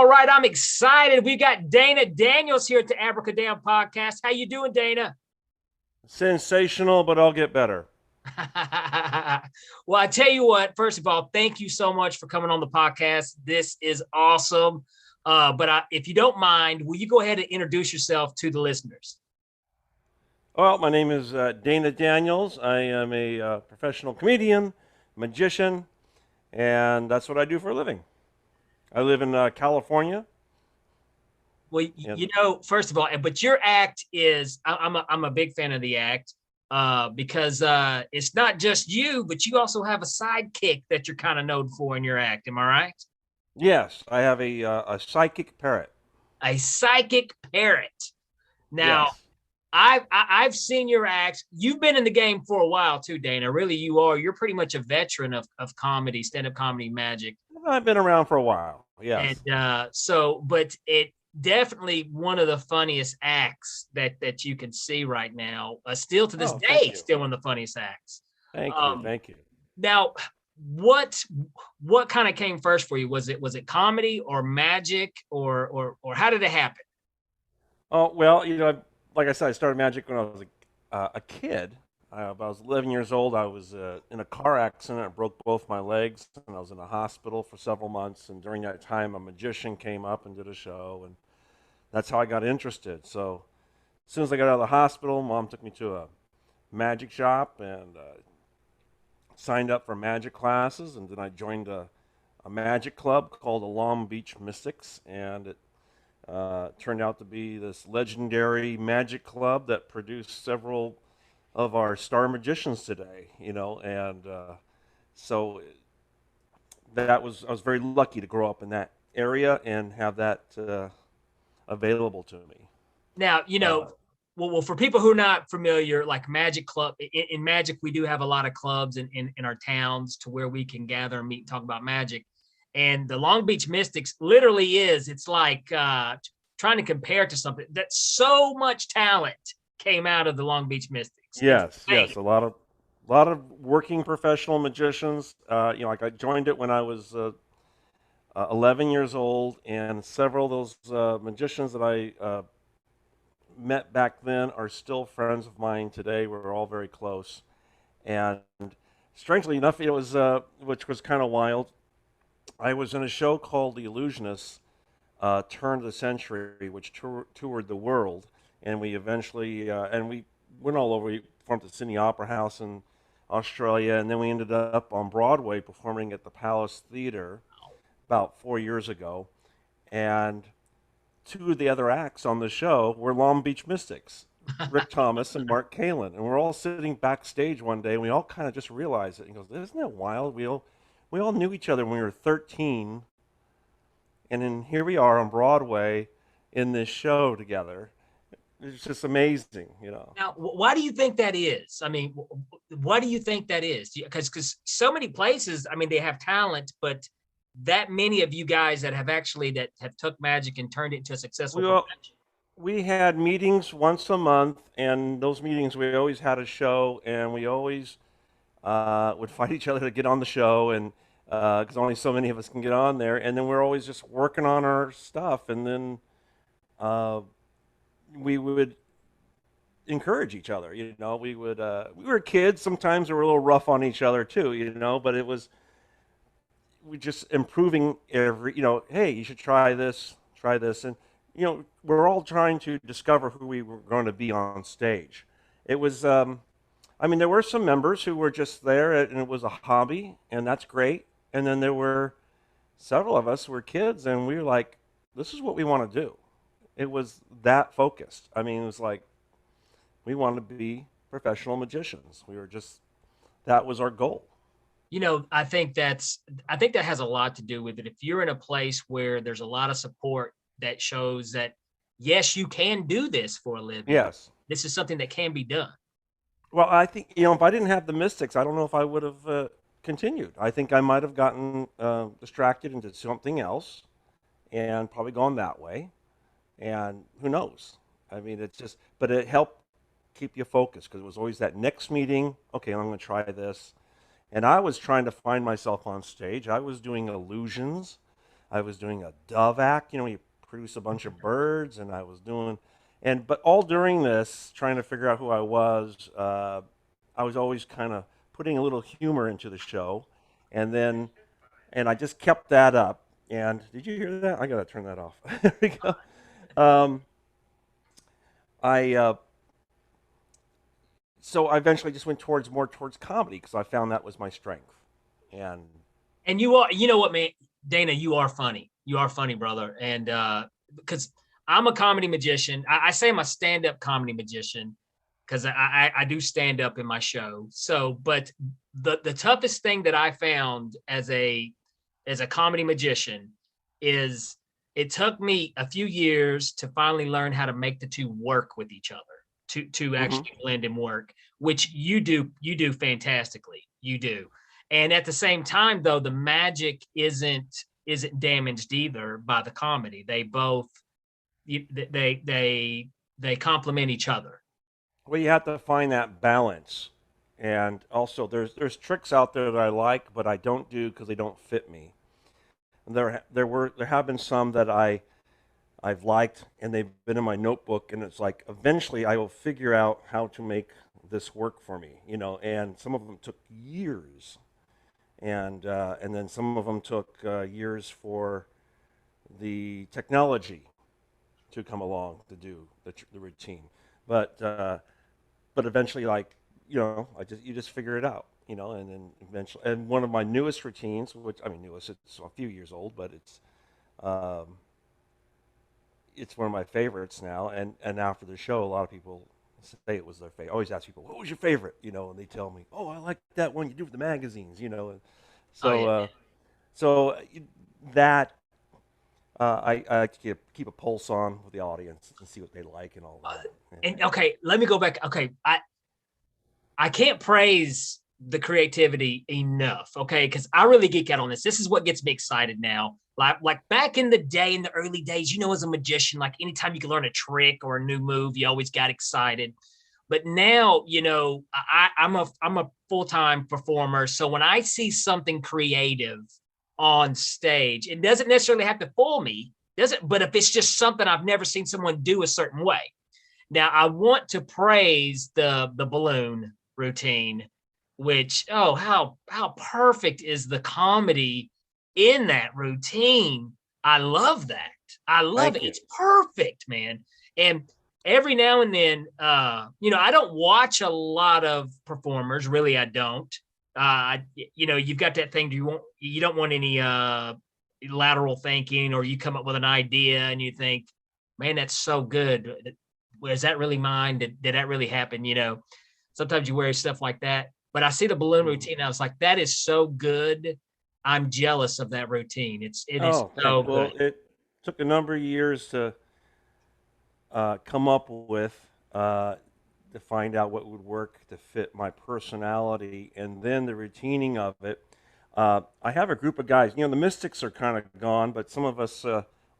All right, I'm excited. We've got Dana Daniels here at the Abracadamn podcast. How you doing, Dana? Sensational, but I'll get better. Well, I tell you what, first of all, thank you so much for coming on the podcast. This is awesome. If you don't mind, will you go ahead and introduce yourself to the listeners? Well, my name is Dana Daniels. I am a professional comedian, magician, and that's what I do for a living. I live in California, Well, and first of all, but your act is, I'm a big fan of the act because it's not just you, but you also have a sidekick that you're kind of known for in your act. Am I right? yes, I have a psychic parrot. A psychic parrot. Now, Yes. I've seen your acts. You've been in the game for a while too, Dana. Really, you are. You're pretty much a veteran of comedy, stand-up comedy magic. I've been around for a while. And Yes. but it definitely one of the funniest acts that you can see right now. Still to this Oh, thank day, you. still one of the funniest acts. Thank you. Um, Thank you. Now, what what kind of came first for you? Was it comedy or magic or how did it happen? Oh, well, like I said, I started magic when I was a kid. I was 11 years old. I was in a car accident. I broke both my legs, and I was in a hospital for several months. And during that time, a magician came up and did a show, and that's how I got interested. So as soon as I got out of the hospital, Mom took me to a magic shop and signed up for magic classes, and then I joined a magic club called the Long Beach Mystics, and it turned out to be this legendary magic club that produced several of our star magicians today, and so that was I was very lucky to grow up in that area and have that available to me. Now, Uh, well, for people who are not familiar, like Magic Club, in Magic, we do have a lot of clubs in our towns to where we can gather and meet and talk about magic. And the Long Beach Mystics literally it's like trying to compare it to something that so much talent came out of the Long Beach Mystics. It's yes, insane. yes, a lot of working professional magicians. Like I joined it when I was 11 years old, and several of those magicians that I met back then are still friends of mine today. We're all very close. And strangely enough, it was which was kind of wild. I was in a show called The Illusionists, Turn of the Century, which toured the world, and we eventually and we went all over. We performed at the Sydney Opera House in Australia, and then we ended up on Broadway performing at the Palace Theater about 4 years ago. And two of the other acts on the show were Long Beach Mystics, Rick Thomas and Mark Kalin. And we're all sitting backstage one day, and we all kind of just realized it. And he goes, "Isn't that wild? We all knew each other when we were 13, and then here we are on Broadway in this show together. It's just amazing." Now, why do you think that is? I mean, why do you think that is? Because so many places, I mean, they have talent, but that many of you guys that have took magic and turned it into a successful We all, profession. we had meetings once a month, and those meetings we always had a show, and we always would fight each other to get on the show, and because only so many of us can get on there, and then we're always just working on our stuff, and then uh, we would encourage each other. We were kids. Sometimes we were a little rough on each other too. But it was we just improving every. Hey, you should try this, and we're all trying to discover who we were going to be on stage. It was. I mean, there were some members who were just there, and it was a hobby, and that's great. And then there were several of us who were kids, and we were like, "This is what we want to do." It was that focused. I mean, it was like we wanted to be professional magicians. We were just that was our goal. I think that has a lot to do with it. If you're in a place where there's a lot of support that shows that yes, you can do this for a living. Yes. This is something that can be done. Well, I think if I didn't have the Mystics, I don't know if I would have continued. I think I might have gotten distracted into something else, and probably gone that way. And who knows? I mean, but it helped keep you focused because it was always that next meeting. Okay, I'm going to try this. And I was trying to find myself on stage. I was doing illusions. I was doing a dove act, you produce a bunch of birds, and I was doing, but all during this, trying to figure out who I was always kind of putting a little humor into the show, and then, and I just kept that up. And did you hear that? I gotta turn that off. There we go. Um, I so I eventually just went more towards comedy because I found that was my strength. And And you are, you know what, man, Dana, you are funny. You are funny, brother. And because I'm a comedy magician, I say I'm a stand-up comedy magician because I do stand up in my show. So, but the toughest thing that I found as a comedy magician is it took me a few years to finally learn how to make the two work with each other, to hmm actually blend and work, which you do fantastically. You do. And at the same time, though, the magic isn't damaged either by the comedy. They both they complement each other. well, you have to find that balance. And also, there's tricks out there that I like, but I don't do because they don't fit me. And there have been some that I've liked, and they've been in my notebook, and it's like eventually I will figure out how to make this work for me. And some of them took years, and then some of them took years for the technology to come along to do the routine. But but eventually, like you just figure it out. And then eventually, and one of my newest routines, which I mean newest, it's a few years old, but um, it's one of my favorites now. And after the show, a lot of people say it was their favorite. I always ask people, "What was your favorite?" And they tell me, "Oh, I like that one you do with the magazines." And Oh so yeah. so that I like to keep a pulse on with the audience and see what they like and all Uh, that. and okay, let me go back. Okay, I can't praise the creativity enough, okay? Because I really geek out on this. This is what gets me excited now. Like back in the day, in the early days, as a magician, like anytime you could learn a trick or a new move, you always got excited. But now, I'm a full-time performer. So when I see something creative on stage, it doesn't necessarily have to fool me, does it? But if it's just something I've never seen someone do a certain way. Now I want to praise the balloon routine, which how perfect is the comedy in that routine. I love that. I love it. Thank you. It's perfect, man. And every now and then, I don't watch a lot of performers. Really, I don't. You've got that thing. You don't want any lateral thinking, or you come up with an idea and you think, man, that's so good. Was that really mine? Did that really happen? Sometimes you wear stuff like that. But I see the balloon Mhm. routine. And I was like, that is so good. I'm jealous of that routine. It is Oh, so well, good. it took a number of years to come up with to find out what would work to fit my personality, and then the routining of it. I have a group of guys. The mystics are kind of gone, but some of us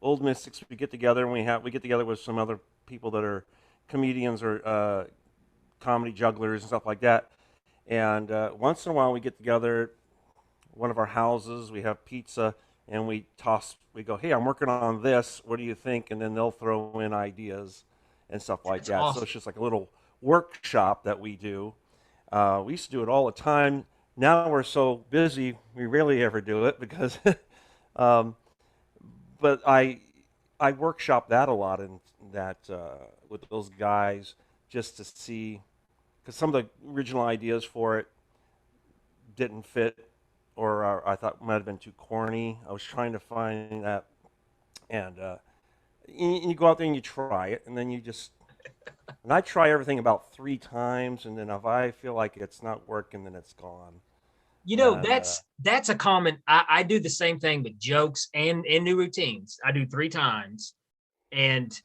old mystics, we get together and we get together with some other people that are comedians or comedy jugglers and stuff like that. And once in a while, we get together one of our houses. We have pizza, and we go, hey, I'm working on this. What do you think? And then they'll throw in ideas and stuff like That's that. So awesome. it's just like a little workshop that we do. We used to do it all the time. Now we're so busy, we rarely ever do it because, um, but I workshop that a lot and that with those guys just to see because some of the original ideas for it didn't fit or I thought might have been too corny. I was trying to find that, and you go out there and you try it, and then and I try everything about 3 times, and then if I feel like it's not working, then it's gone. And That's a common. I do the same thing with jokes and new routines. I do 3 times, and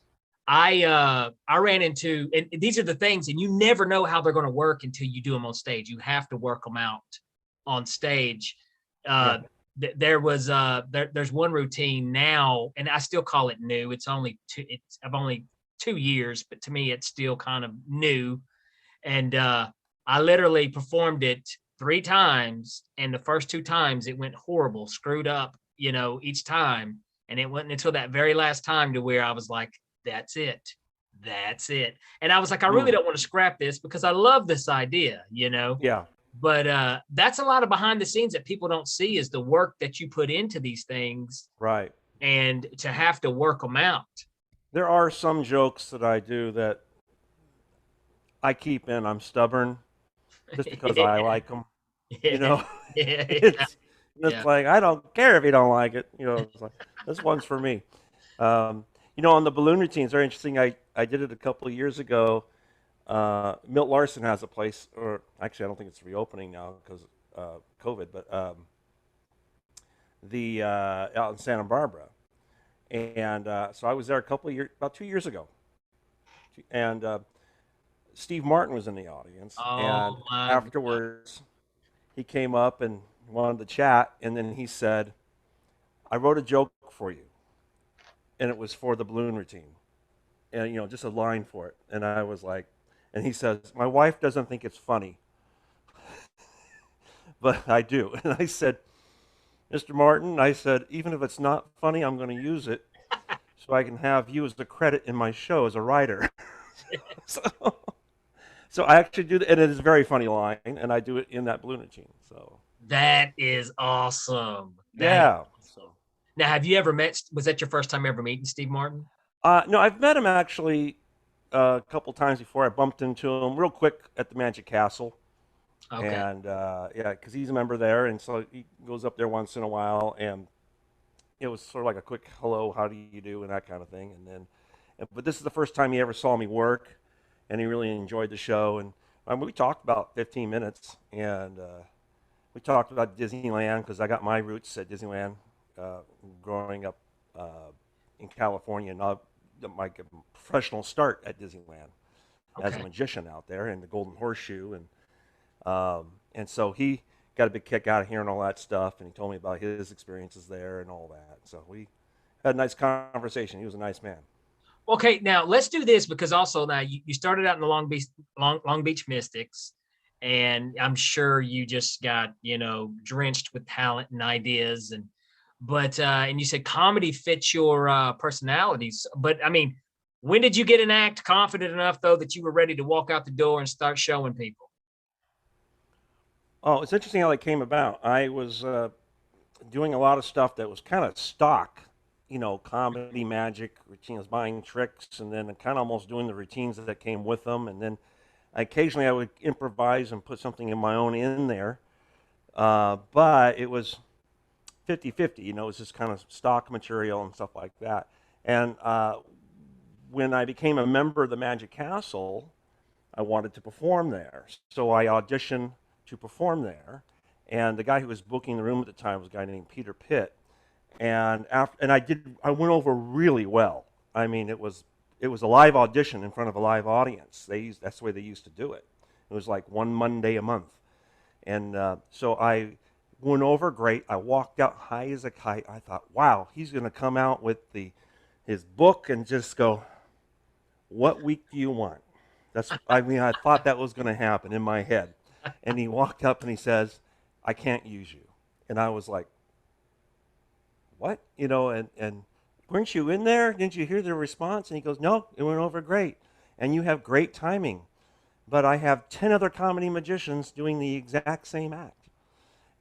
I ran into, and these are the things, and you never know how they're going to work until you do them on stage. You have to work them out on stage. yeah, Uh, there's one routine now, and I still call it new. I've only 2 years, but to me it's still kind of new. And I literally performed it 3 times, and the first 2 times it went horrible, screwed up. each time. And it wasn't until that very last time to where I was like, that's it. That's it. And I was like, I really Mm, don't want to scrap this because I love this idea. yeah, But that's a lot of behind the scenes that people don't see is the work that you put into these things right. and to have to work them out. There are some jokes that I do that I keep in. I'm stubborn just because I Yeah, like them. You yeah, know, yeah, yeah, it's yeah. it's like I don't care if you don't like it. It's like this one's for me. Um, on the balloon routine, it's very interesting. I did it a couple of years ago. Milt Larson has a place, or actually, I don't think it's reopening now because COVID, but the out in Santa Barbara, and so I was there a couple of years, about 2 years ago, and Steve Martin was in the audience, and Oh my God. afterwards he came up and wanted to chat, and then he said, "I wrote a joke for you, and it was for the balloon routine, and just a line for it." And I was like, and he says, "My wife doesn't think it's funny, but I do." And I said, "Mr. Martin," I said, "even if it's not funny, I'm going to use it so I can have you as the credit in my show as a writer." so, so I actually do that, and it is a very funny line, and I do it in that balloon routine. So That is awesome. That is yeah. awesome. Now, have you ever met? Was that your first time ever meeting Steve Martin? No, I've met him actually a couple times before. I bumped into him real quick at the Magic Castle, Okay. and yeah, because he's a member there, and so he goes up there once in a while, and it was sort of like a quick hello, how do you do, and that kind of thing. And then, but this is the first time he ever saw me work, and he really enjoyed the show. And we talked about 15 minutes, and we talked about Disneyland because I got my roots at Disneyland uh, growing up in California, and my professional start at Disneyland as a Okay. magician out there in the Golden Horseshoe, and so he got a big kick out of hearing all that stuff, and he told me about his experiences there and all that. So we had a nice conversation. He was a nice man. Okay. Now let's do this because also now you started out in the Long Beach Mystics, and I'm sure you just got drenched with talent and ideas but and you said comedy fits your personalities. But I mean, when did you get an act confident enough though that you were ready to walk out the door and start showing people? Oh, it's interesting how that came about. I was doing a lot of stuff that was kind of stock, comedy, magic routines, buying tricks, and then kind of almost doing the routines that came with them. And then occasionally I would improvise and put something of my own in there. But it was 50-50, it was just kind of stock material and stuff like that. And when I became a member of the Magic Castle, I wanted to perform there. So I auditioned to perform there. And the guy who was booking the room at the time was a guy named Peter Pitt. And I went over really well. I mean, it was a live audition in front of a live audience. That's the way they used to do it. It was like one Monday a month. And so I went over great. I walked out high as a kite. I thought, wow, he's going to come out with his book and just go, "What week do you want?" I mean, I thought that was going to happen in my head. And he walked up and he says, "I can't use you." And I was like, "What?" And weren't you in there? Didn't you hear the response? And he goes, "No, it went over great. And you have great timing. But I have 10 other comedy magicians doing the exact same act."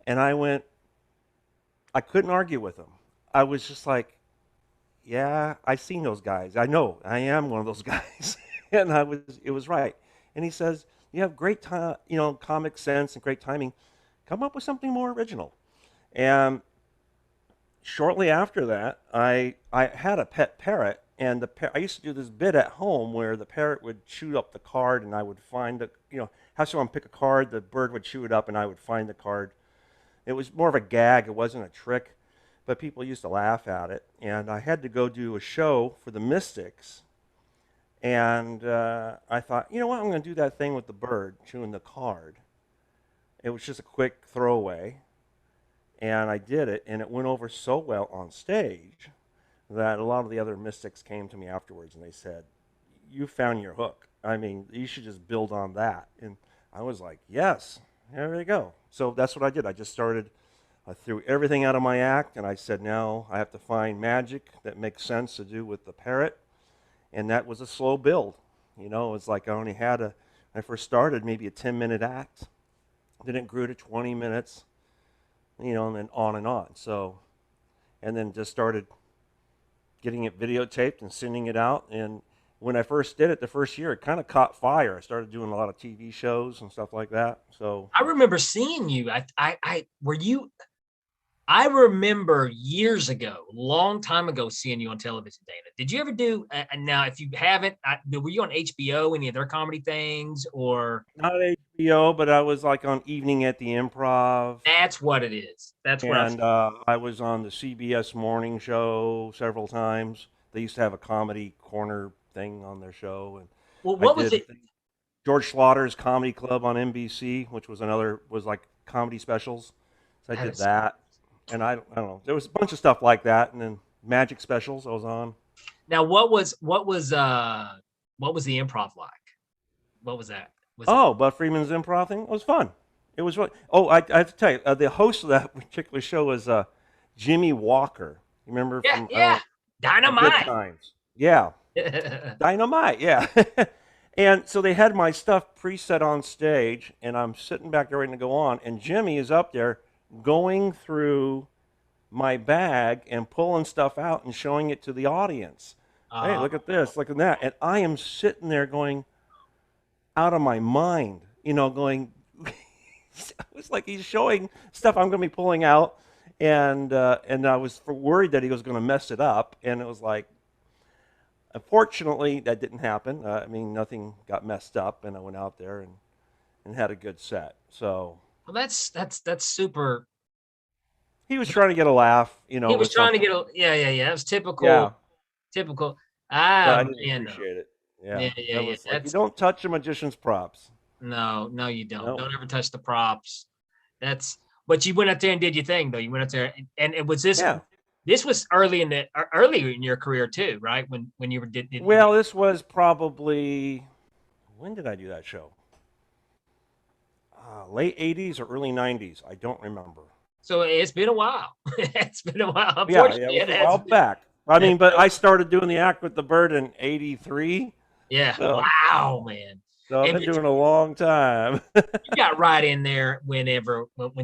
And I couldn't argue with him. I was just like, "Yeah, I've seen those guys. I know I am one of those guys." And it was right. And he says, "You have great time, comic sense and great timing. Come up with something more original." And shortly after that, I had a pet parrot, and I used to do this bit at home where the parrot would chew up the card, and I would find have someone pick a card, the bird would chew it up, and I would find the card. It was more of a gag. It wasn't a trick, but people used to laugh at it. And I had to go do a show for the Mystics, and I thought, you know what, I'm going to do that thing with the bird chewing the card. It was just a quick throwaway, and I did it, and it went over so well on stage that a lot of the other Mystics came to me afterwards, and they said, "You found your hook. I mean, you should just build on that." And I was like, "Yes, there we go." So that's what I did. I just started I threw everything out of my act, and I said, now I have to find magic that makes sense to do with the parrot. And that was a slow build. You know, it's like I only had when I first started, maybe a 10-minute act. Then it grew to 20 minutes, you know, and then on and on. So, and then just started getting it videotaped and sending it out. And when I first did it, the first year, it kind of caught fire. I started doing a lot of TV shows and stuff like that. So, I remember seeing you. Were you? I remember years ago, long time ago, seeing you on television, Dana. Did you ever do? Now, if you haven't, were you on HBO? Any of their comedy things, or not HBO, but I was like on Evening at the Improv. that's what it is. That's what I. And I was on the CBS morning show several times. They used to have a comedy corner thing on their show, and Well, I what was did it? George Slaughter's Comedy Club on NBC, which was like comedy specials. So I I haven't did seen. that, and I don't know. There was a bunch of stuff like that, and then magic specials I was on. Now, what was the improv like? What was that? Was it? Oh, Bud Freeman's improv thing was fun. It was fun. Oh, I have to tell you, the host of that particular show was Jimmy Walker. You remember Yeah, from I don't yeah, know, Good dynamite. Times? Yeah, Dynamite, yeah. And so they had my stuff preset on stage, and I'm sitting back there waiting to go on, and Jimmy is up there going through my bag and pulling stuff out and showing it to the audience. Hey, uh, look at this, look at that. And I am sitting there going out of my mind, you know, going, it was like he's showing stuff I'm going to be pulling out, and I was worried that he was going to mess it up, and it was like, unfortunately, that didn't happen. I mean, nothing got messed up, and I went out there and had a good set. So well, that's super. he was trying to get a laugh, you know, He was with trying to something. get a yeah, yeah, yeah. That was Yeah, typical, typical. but Ah, I didn't man, no. appreciate it. Yeah, Yeah, yeah, that yeah. was like, you That's don't touch a magician's props. no, no, you don't. No. Don't ever touch the props. That's but you went up there and did your thing though. You went up there and it was this. Yeah. This was earlier in your career too, right? When you were did. Well, this was probably, when did I do that show? Late 80s or early 90s. I don't remember. So it's been a while. It's been a while. Yeah, it Unfortunately, was it a has while been. back. I That's mean, but so I started doing the act with the bird in '83, yeah. so Wow, man. I've And been doing a long time. you got right in there when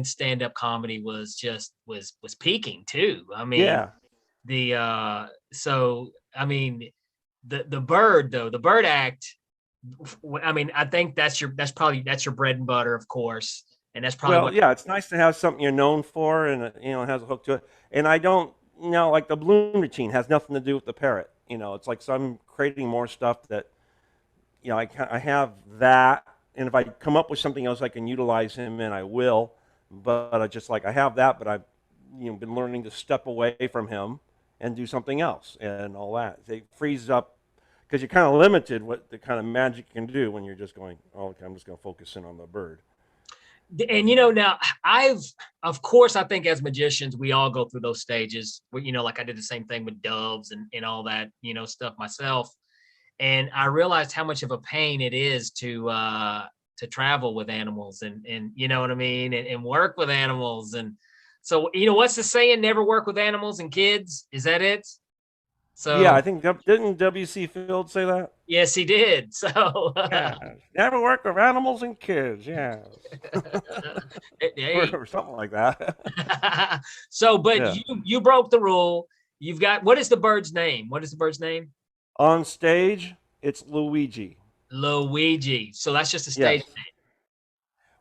stand up comedy was just was peaking too. I mean Yeah. the so I mean the bird though the bird act. I mean I think that's your bread and butter of course, and that's probably Well, what. yeah, it's nice to have something you're known for, and you know, it has a hook to it. And I don't, you know, like the balloon routine has nothing to do with the parrot. You know, it's like so I'm creating more stuff that, you know, I have that, and if I come up with something else I can utilize him in, I will. But I just like I have that, but I've, you know, been learning to step away from him and do something else and all that. It frees up because you're kind of limited what the kind of magic you can do when you're just going, oh, okay, I'm just going to focus in on the bird. And you know now I've of course I think as magicians we all go through those stages where like I did the same thing with doves and all that stuff myself, and I realized how much of a pain it is to travel with animals and you know what I mean and work with animals. And so what's the saying, never work with animals and kids, is that it? Yeah, So I think didn't W.C. Field say that? yes he did. So Yeah, never work with animals and kids. Yeah, hey. or something like that. So but Yeah. you broke the rule. You've got, what is the bird's name? What is the bird's name? On stage, it's Luigi. Luigi. So that's just a stage Yes.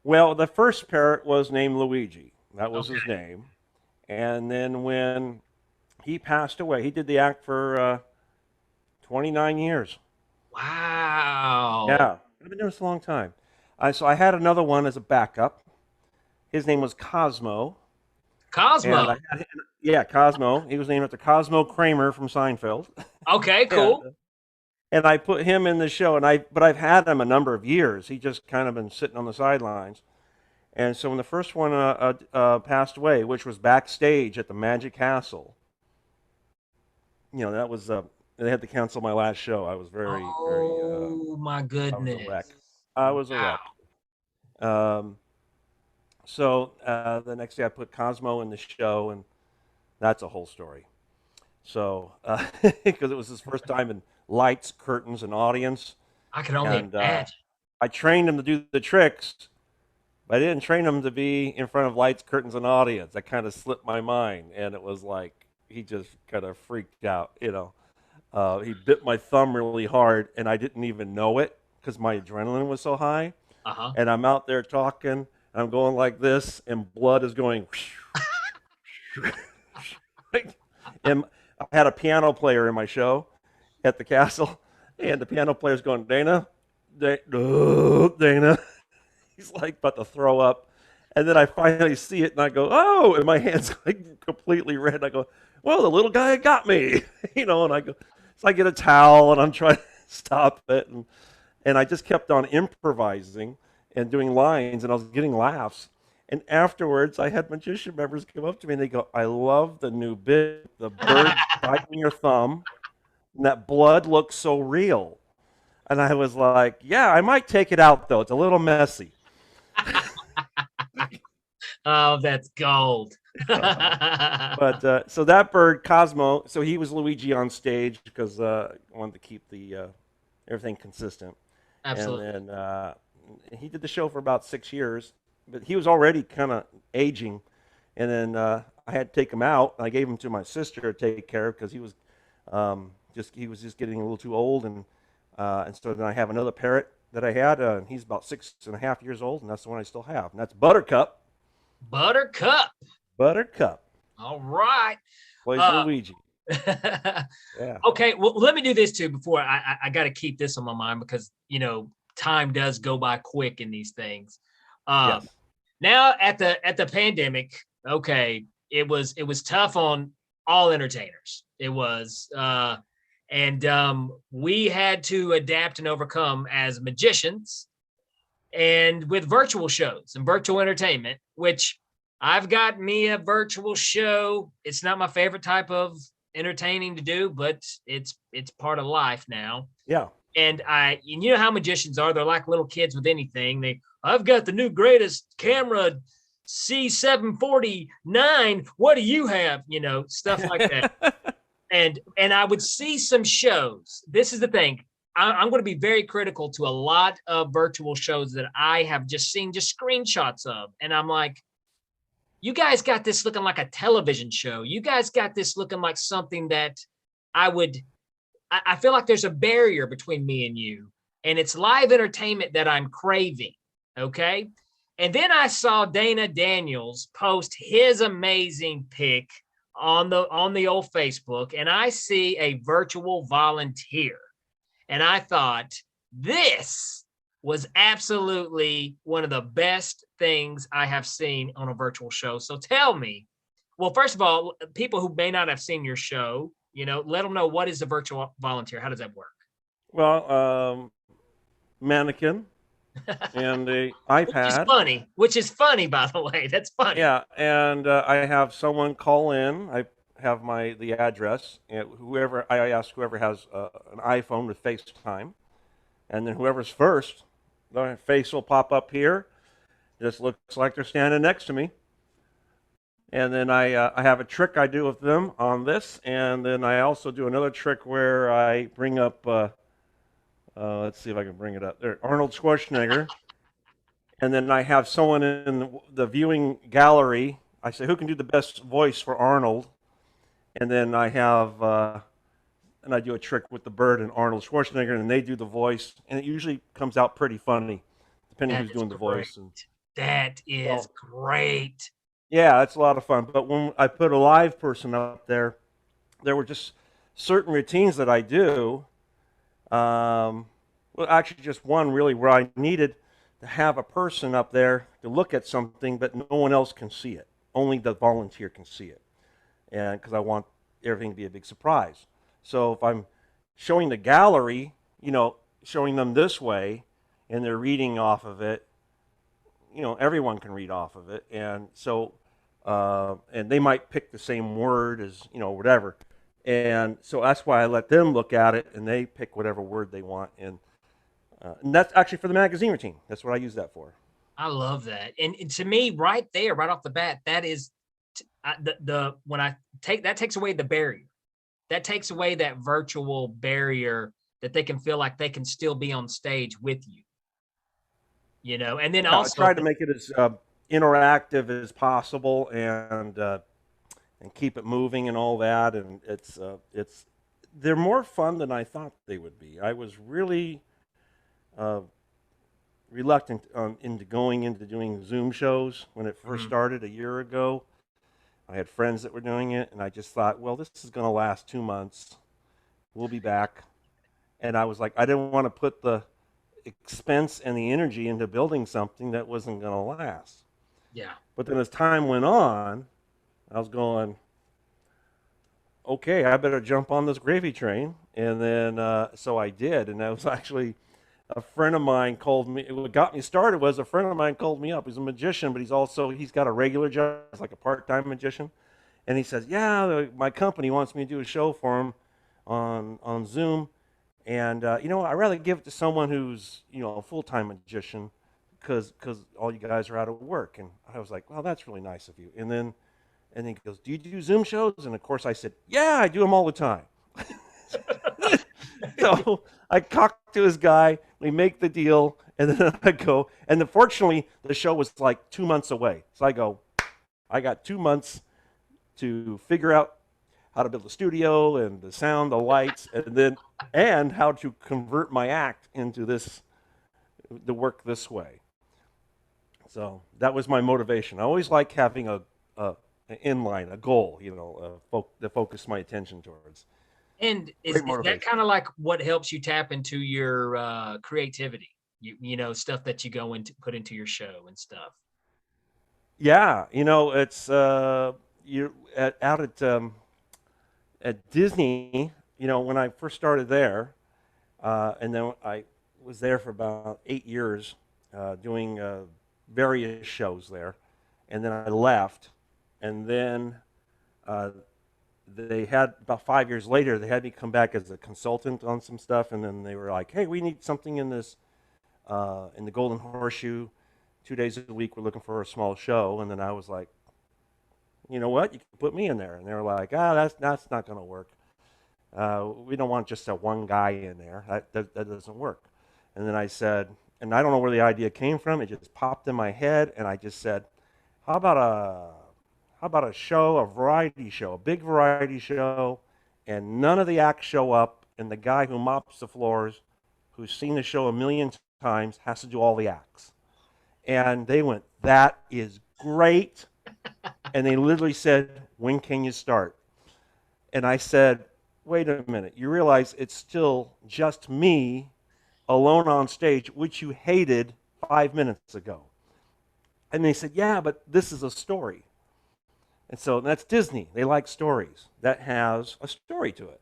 Well, the first parrot was named Luigi. That name. was his Okay. name. And then when he passed away, he did the act for 29 years. Wow. Yeah, I've been doing this a long time. So I had another one as a backup. His name was Cosmo, Cosmo. and I had him, yeah, Cosmo. He was named after Cosmo Kramer from Seinfeld. Okay, and cool. and I put him in the show, but I've had him a number of years. He just kind of been sitting on the sidelines. And so when the first one passed away, which was backstage at the Magic Castle, you know, that was they had to cancel my last show. I was very, very, Oh my I was a wreck. goodness. I was a wreck. Wow. Um, So the next day I put Cosmo in the show, and that's a whole story. So because it was his first time in lights, curtains, and audience, I can only and imagine. I trained him to do the tricks, but I didn't train him to be in front of lights, curtains, and audience. That kind of slipped my mind, and it was like he just kind of freaked out. He bit my thumb really hard, and I didn't even know it because my adrenaline was so high. Uh-huh. And I'm out there talking, and I'm going like this, and blood is going. And I had a piano player in my show at the castle, and the piano player's going, Dana, Dana. He's like about to throw up. And then I finally see it, and I go, oh, and my hand's like completely red. And I go, well, the little guy got me, and I go, so I get a towel, and I'm trying to stop it. And I just kept on improvising and doing lines, and I was getting laughs. And afterwards, I had magician members come up to me, and they go, I love the new bit, the bird biting your thumb, and that blood looks so real. And I was like, yeah, I might take it out, though. It's a little messy. Oh, that's gold. But so that bird, Cosmo, so he was Luigi on stage because I wanted to keep the everything consistent. And Absolutely. then he did the show for about 6 years, but he was already kind of aging. And then I had to take him out. And I gave him to my sister to take care of because he was just getting a little too old. And so then I have another parrot that I had. And he's about 6.5 years old, and that's the one I still have. And that's Buttercup. Buttercup. Buttercup All right. plays Uh, Luigi. Yeah. okay. Well, let me do this too before I got to keep this on my mind because, time does go by quick in these things. Um, Yes. Now at the pandemic, okay, it was tough on all entertainers. It was, and we had to adapt and overcome as magicians and with virtual shows and virtual entertainment, which I've got me a virtual show. It's not my favorite type of entertaining to do, but it's part of life now. Yeah. And you know how magicians are, they're like little kids with anything. I've got the new greatest camera C749. What do you have? Stuff like that. And I would see some shows. This is the thing. I'm going to be very critical to a lot of virtual shows that I have just seen just screenshots of. And I'm like, you guys got this looking like a television show. You guys got this looking like something that I would, I feel like there's a barrier between me and you. And it's live entertainment that I'm craving. Okay. And then I saw Dana Daniels post his amazing pic on the old Facebook, and I see a virtual volunteer. And I thought, this was absolutely one of the best things I have seen on a virtual show. So tell me, well, first of all, people who may not have seen your show, let them know, what is a virtual volunteer? How does that work? Well, mannequin and a iPad. Which is funny, by the way. That's funny. Yeah, and I have someone call in. I have the address, and whoever I ask whoever has an iPhone with FaceTime, and then whoever's first, the face will pop up here. Just looks like they're standing next to me. And then I have a trick I do with them on this, and then I also do another trick where I bring up. Let's see if I can bring it up. There, Arnold Schwarzenegger. And then I have someone in the viewing gallery. I say, who can do the best voice for Arnold? And then and I do a trick with the bird and Arnold Schwarzenegger, and they do the voice, and it usually comes out pretty funny, depending That who's is doing the great. voice. And That is so, great. yeah, it's a lot of fun. But when I put a live person up there, there were just certain routines that I do. Well, actually, just one really where I needed to have a person up there to look at something, but no one else can see it. Only the volunteer can see it, and because I want everything to be a big surprise. So if I'm showing the gallery, showing them this way, and they're reading off of it, everyone can read off of it, and so and they might pick the same word as whatever, and so that's why I let them look at it, and they pick whatever word they want, and that's actually for the magazine routine. That's what I use that for. I love that. And to me, right there, right off the bat, that is when I take that takes away the barrier. That takes away that virtual barrier that they can feel like they can still be on stage with you, and then Yeah, I also try to make it as interactive as possible and keep it moving and all that. And it's they're more fun than I thought they would be. I was really uh, reluctant into going into doing Zoom shows when it first started a year ago. I had friends that were doing it, and I just thought, well, this is going to last 2 months. We'll be back. And I was like, I didn't want to put the expense and the energy into building something that wasn't going to last. yeah. But then as time went on, I was going, okay, I better jump on this gravy train. And then so I did. And that was actually a friend of mine called me. What got me started was a friend of mine called me up. He's a magician, but he's got a regular job. He's like a part-time magician. And he says, yeah, my company wants me to do a show for him on Zoom. And, I'd rather give it to someone who's, a full-time magician because all you guys are out of work. And I was like, well, that's really nice of you. And he goes, do you do Zoom shows? And, of course, I said, yeah, I do them all the time. So I talk to his guy. We make the deal. And then I go. And fortunately, the show was like 2 months away. So I go, I got 2 months to figure out how to build the studio and the sound, the lights, and how to convert my act into to work this way. So that was my motivation. I always like having an inline, a goal, to focus my attention towards. And is that kind of like what helps you tap into your creativity? Stuff that you put into your show and stuff. Yeah, it's you out at Disney. When I first started there, and then I was there for about 8 years doing various shows there, and then I left, and then they had about 5 years later they had me come back as a consultant on some stuff, and then they were like, hey, we need something in this in the Golden Horseshoe 2 days a week. We're looking for a small show. And then I was like, you know what, you can put me in there. And they were like, that's not going to work. We don't want just that one guy in there. That doesn't work. And then I said, and I don't know where the idea came from, it just popped in my head, and I just said, how about a show, a variety show, a big variety show, and none of the acts show up, and the guy who mops the floors, who's seen the show a million times, has to do all the acts. And they went, that is great. And they literally said, when can you start? And I said, wait a minute, you realize it's still just me alone on stage, which you hated 5 minutes ago. And they said, yeah, but this is a story. And so that's Disney. They like stories. That has a story to it.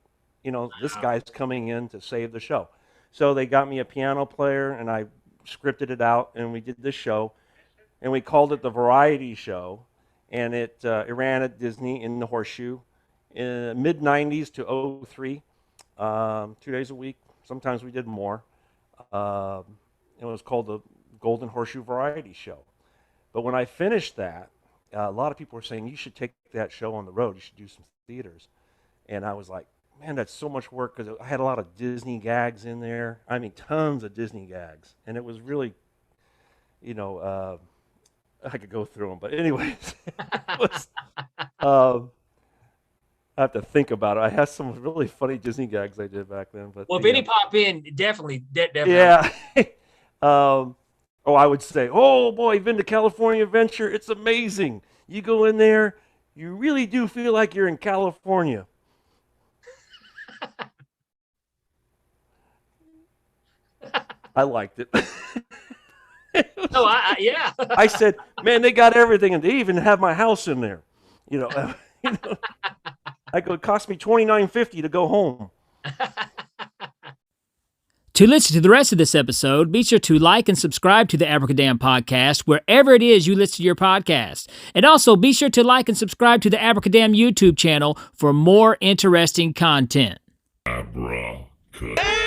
This guy's coming in to save the show. So they got me a piano player, and I scripted it out, and we did this show. And we called it the Variety Show. And it ran at Disney in the Horseshoe in mid-90s to 03, 2 days a week. Sometimes we did more. It was called the Golden Horseshoe Variety Show. But when I finished that, a lot of people were saying, you should take that show on the road. You should do some theaters. And I was like, man, that's so much work, because I had a lot of Disney gags in there. I mean, tons of Disney gags. And it was really, I could go through them. But anyways, I have to think about it. I had some really funny Disney gags I did back then. But well, if any pop in, definitely. Yeah. I would say, oh boy, been to California Adventure. It's amazing. You go in there, you really do feel like you're in California. I liked it. Yeah. I said, man, they got everything, and they even have my house in there. I go, it cost me $29.50 to go home. To listen to the rest of this episode, be sure to like and subscribe to the Abracadamn podcast wherever it is you listen to your podcast. And also be sure to like and subscribe to the Abracadamn YouTube channel for more interesting content. Abracadabra.